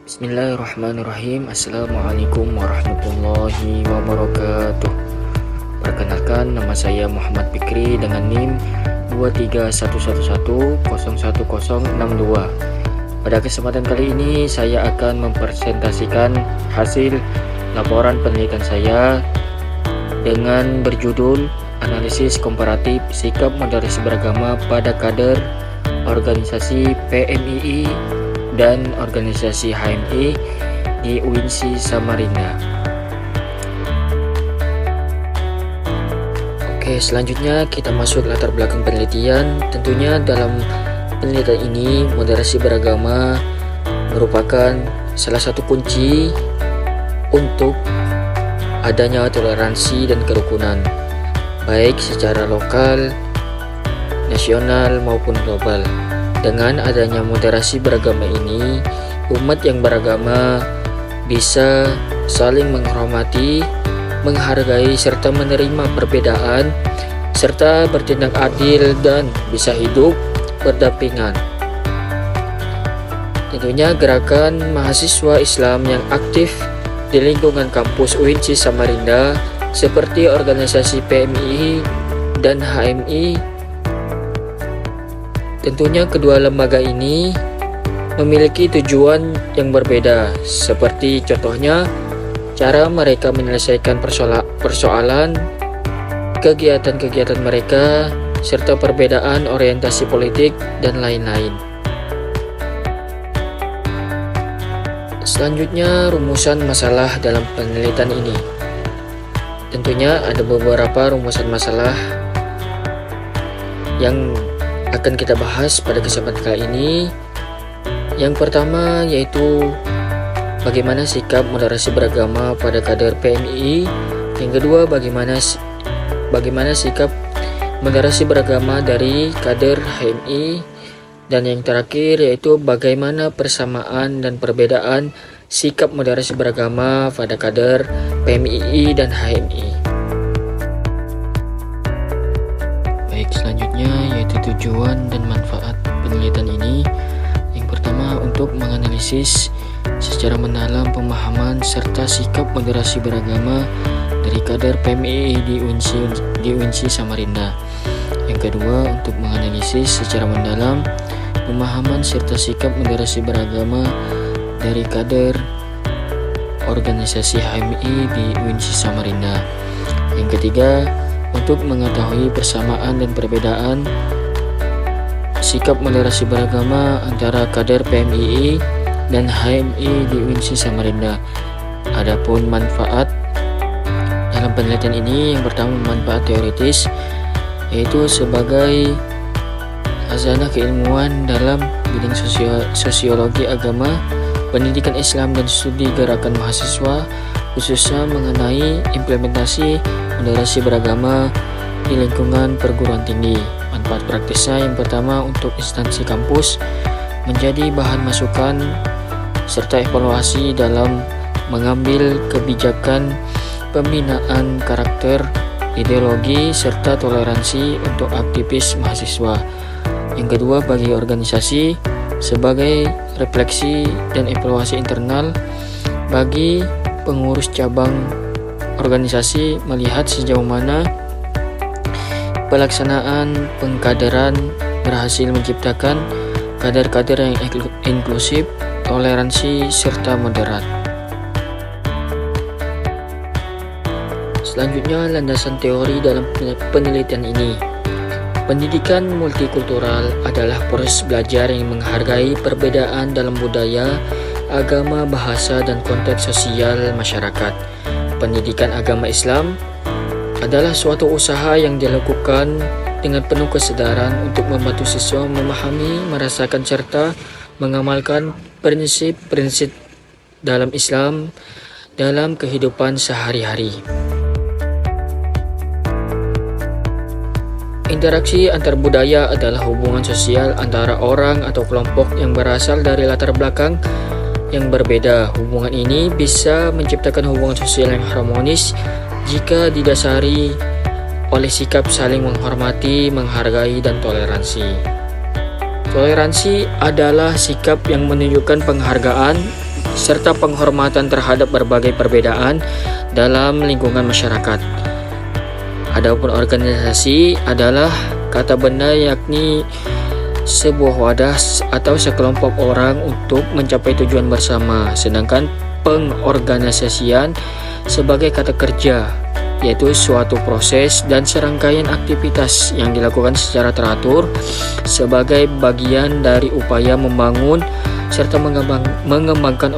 Bismillahirrahmanirrahim. Assalamualaikum warahmatullahi wabarakatuh. Perkenalkan, nama saya Muhammad Fikri dengan NIM 23111011062. Pada kesempatan kali ini saya akan mempresentasikan hasil laporan penelitian saya dengan berjudul Analisis Komparatif Sikap Moderasi Beragama pada Kader Organisasi PMII dan organisasi HMI di UINSI Samarinda. Oke, selanjutnya kita masuk latar belakang penelitian. Tentunya dalam penelitian ini moderasi beragama merupakan salah satu kunci untuk adanya toleransi dan kerukunan, baik secara lokal, nasional maupun global. Dengan adanya moderasi beragama ini, umat yang beragama bisa saling menghormati, menghargai, serta menerima perbedaan, serta bertindak adil dan bisa hidup berdampingan. Tentunya gerakan mahasiswa Islam yang aktif di lingkungan kampus UINSI Samarinda seperti organisasi PMII dan HMI. Tentunya kedua lembaga ini memiliki tujuan yang berbeda, seperti contohnya cara mereka menyelesaikan persoalan, kegiatan-kegiatan mereka, serta perbedaan orientasi politik, dan lain-lain. Selanjutnya, rumusan masalah dalam penelitian ini. Tentunya ada beberapa rumusan masalah yang akan kita bahas pada kesempatan kali ini. Yang pertama yaitu bagaimana sikap moderasi beragama pada kader PMII. Yang kedua, bagaimana sikap moderasi beragama dari kader HMI. Dan yang terakhir yaitu bagaimana persamaan dan perbedaan sikap moderasi beragama pada kader PMII dan HMI. Baik, selanjutnya yaitu tujuan dan manfaat penelitian ini. Yang pertama, untuk menganalisis secara mendalam pemahaman serta sikap moderasi beragama dari kader PMII di UINSI Samarinda. Yang kedua, untuk menganalisis secara mendalam pemahaman serta sikap moderasi beragama dari kader organisasi HMI di UINSI Samarinda. Yang ketiga, untuk mengetahui persamaan dan perbedaan sikap moderasi beragama antara kader PMII dan HMI di UINSI Samarinda. Adapun manfaat dalam penelitian ini, yang pertama manfaat teoritis, yaitu sebagai khazanah keilmuan dalam bidang sosiologi agama, pendidikan Islam dan studi gerakan mahasiswa, khususnya mengenai implementasi moderasi beragama di lingkungan perguruan tinggi. Manfaat praktisnya, yang pertama untuk instansi kampus menjadi bahan masukan serta evaluasi dalam mengambil kebijakan pembinaan karakter, ideologi, serta toleransi untuk aktivis mahasiswa. Yang kedua, bagi organisasi sebagai refleksi dan evaluasi internal bagi pengurus cabang organisasi, melihat sejauh mana pelaksanaan pengkaderan berhasil menciptakan kader-kader yang inklusif, toleransi, serta moderat. Selanjutnya, landasan teori dalam penelitian ini. Pendidikan multikultural adalah proses belajar yang menghargai perbedaan dalam budaya, agama, bahasa, dan konteks sosial masyarakat. Pendidikan agama Islam adalah suatu usaha yang dilakukan dengan penuh kesadaran untuk membantu siswa memahami, merasakan, serta mengamalkan prinsip-prinsip dalam Islam dalam kehidupan sehari-hari. Interaksi antar budaya adalah hubungan sosial antara orang atau kelompok yang berasal dari latar belakang yang berbeda. Hubungan ini bisa menciptakan hubungan sosial yang harmonis jika didasari oleh sikap saling menghormati, menghargai, dan toleransi. Toleransi adalah sikap yang menunjukkan penghargaan serta penghormatan terhadap berbagai perbedaan dalam lingkungan masyarakat. Adapun organisasi adalah kata benda, yakni sebuah wadah atau sekelompok orang untuk mencapai tujuan bersama, sedangkan pengorganisasian sebagai kata kerja, yaitu suatu proses dan serangkaian aktivitas yang dilakukan secara teratur sebagai bagian dari upaya membangun serta mengembangkan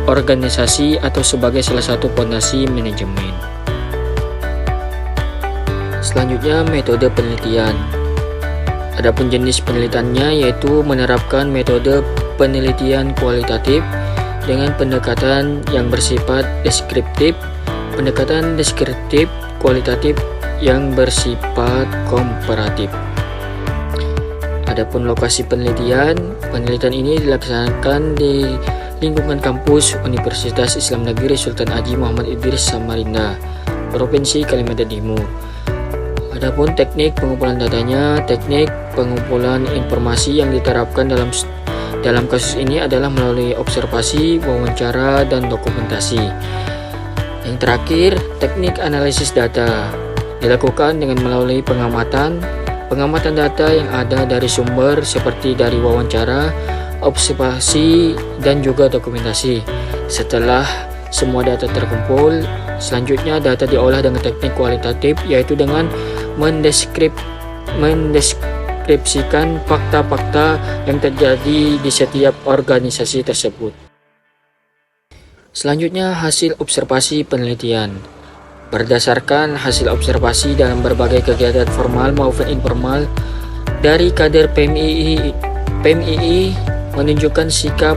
organisasi atau sebagai salah satu fondasi manajemen. Selanjutnya, metode penelitian. Adapun jenis penelitiannya yaitu menerapkan metode penelitian kualitatif dengan pendekatan yang bersifat deskriptif, pendekatan deskriptif kualitatif yang bersifat komparatif. Adapun lokasi penelitian ini dilaksanakan di lingkungan kampus Universitas Islam Negeri Sultan Haji Muhammad Idris Samarinda, Provinsi Kalimantan Timur. Adapun teknik pengumpulan datanya, teknik pengumpulan informasi yang diterapkan dalam kasus ini adalah melalui observasi, wawancara, dan dokumentasi. Yang terakhir, teknik analisis data dilakukan dengan melalui pengamatan data yang ada dari sumber seperti dari wawancara, observasi, dan juga dokumentasi. Setelah semua data terkumpul, selanjutnya data diolah dengan teknik kualitatif, yaitu dengan mendeskripsikan fakta-fakta yang terjadi di setiap organisasi tersebut. Selanjutnya, hasil observasi penelitian. Berdasarkan hasil observasi dalam berbagai kegiatan formal maupun informal dari kader PMII menunjukkan sikap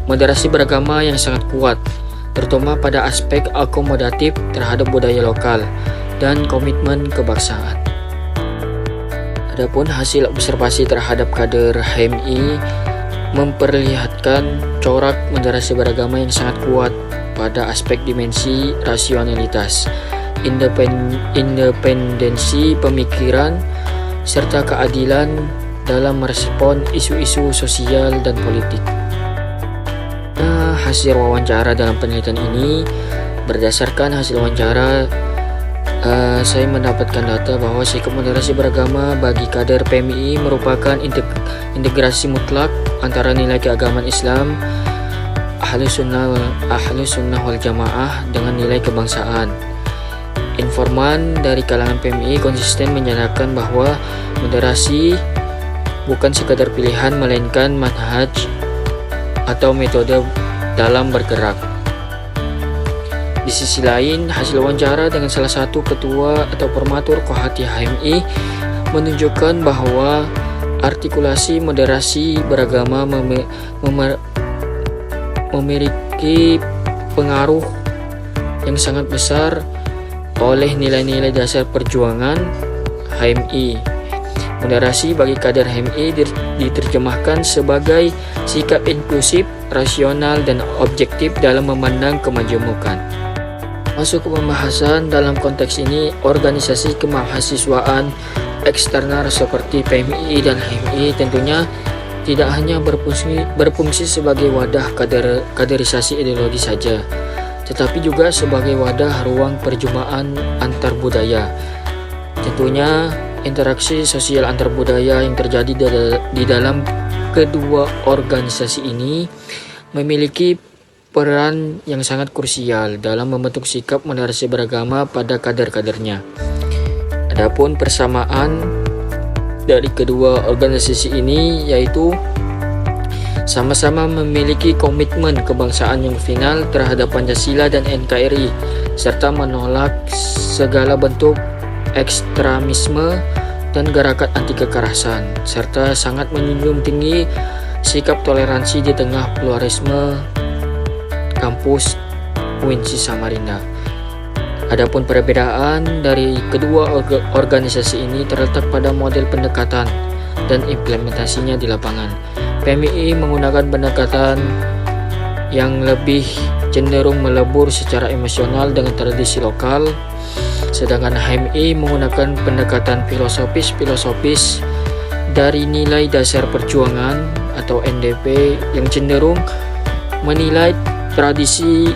moderasi beragama yang sangat kuat, terutama pada aspek akomodatif terhadap budaya lokal dan komitmen kebangsaan. Adapun hasil observasi terhadap kader HMI memperlihatkan corak moderasi beragama yang sangat kuat pada aspek dimensi rasionalitas, independensi pemikiran, serta keadilan dalam merespon isu-isu sosial dan politik. Nah, hasil wawancara dalam penelitian ini, berdasarkan hasil wawancara, saya mendapatkan data bahwa sikap moderasi beragama bagi kader PMII merupakan integrasi mutlak antara nilai keagamaan Islam, Ahlus Sunnah wal Jamaah dengan nilai kebangsaan. Informan dari kalangan PMII konsisten menyatakan bahwa moderasi bukan sekadar pilihan, melainkan manhaj atau metode dalam bergerak. Di sisi lain, hasil wawancara dengan salah satu ketua atau formatur Kohati HMI menunjukkan bahwa artikulasi moderasi beragama memiliki pengaruh yang sangat besar oleh nilai-nilai dasar perjuangan HMI. Moderasi bagi kader HMI diterjemahkan sebagai sikap inklusif, rasional, dan objektif dalam memandang kemajemukan. Masuk ke pembahasan dalam konteks ini, organisasi kemahasiswaan eksternal seperti PMII dan HMI tentunya tidak hanya berfungsi sebagai wadah kaderisasi ideologi saja, tetapi juga sebagai wadah ruang perjumpaan antar budaya. Tentunya interaksi sosial antar budaya yang terjadi di dalam kedua organisasi ini memiliki peran yang sangat krusial dalam membentuk sikap moderasi beragama pada kader-kadernya. Adapun persamaan dari kedua organisasi ini yaitu sama-sama memiliki komitmen kebangsaan yang final terhadap Pancasila dan NKRI, serta menolak segala bentuk ekstremisme dan gerakan anti kekerasan, serta sangat menjunjung tinggi sikap toleransi di tengah pluralisme kampus UIN Samarinda. Adapun perbedaan dari kedua organisasi ini terletak pada model pendekatan dan implementasinya di lapangan. PMII menggunakan pendekatan yang lebih cenderung melebur secara emosional dengan tradisi lokal, sedangkan HMI menggunakan pendekatan filosofis dari nilai dasar perjuangan atau NDP yang cenderung menilai tradisi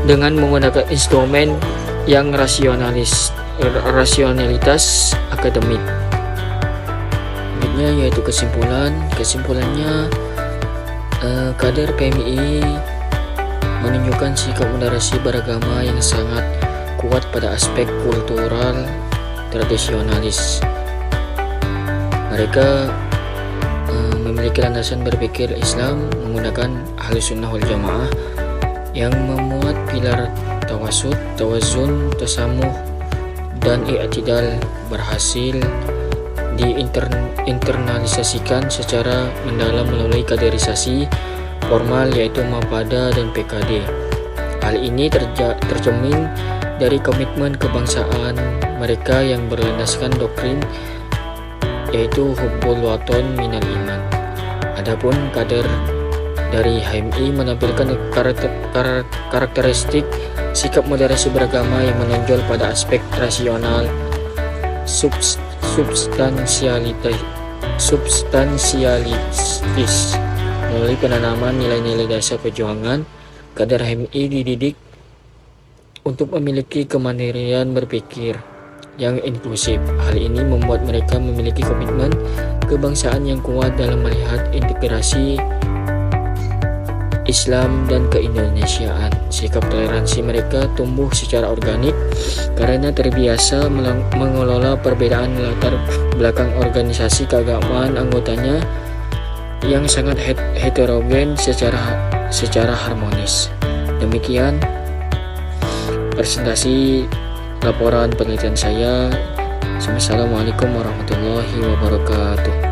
dengan menggunakan instrumen yang rasionalitas akademik. Berikutnya yaitu kesimpulannya kader PMI menunjukkan sikap moderasi beragama yang sangat kuat pada aspek kultural tradisionalis. Mereka memiliki landasan berpikir Islam menggunakan Ahlus Sunnah wal Jamaah yang memuat pilar tawasud, tawazun, tasamuh, dan i'tidal berhasil diinternalisasikan secara mendalam melalui kaderisasi formal yaitu Mapada dan PKD. Hal ini tercermin dari komitmen kebangsaan mereka yang berlandaskan doktrin yaitu hubbul waton minal iman. Adapun kader dari HMI menampilkan karakteristik sikap moderasi beragama yang menonjol pada aspek rasional, substansialistis. Melalui penanaman nilai-nilai dasar perjuangan, kader HMI dididik untuk memiliki kemandirian berpikir yang inklusif. Hal ini membuat mereka memiliki komitmen kebangsaan yang kuat dalam melihat integrasi Islam dan keindonesiaan. Sikap toleransi mereka tumbuh secara organik karena terbiasa mengelola perbedaan latar belakang organisasi keagamaan anggotanya yang sangat heterogen secara harmonis. Demikian presentasi laporan penelitian saya. Assalamualaikum warahmatullahi wabarakatuh.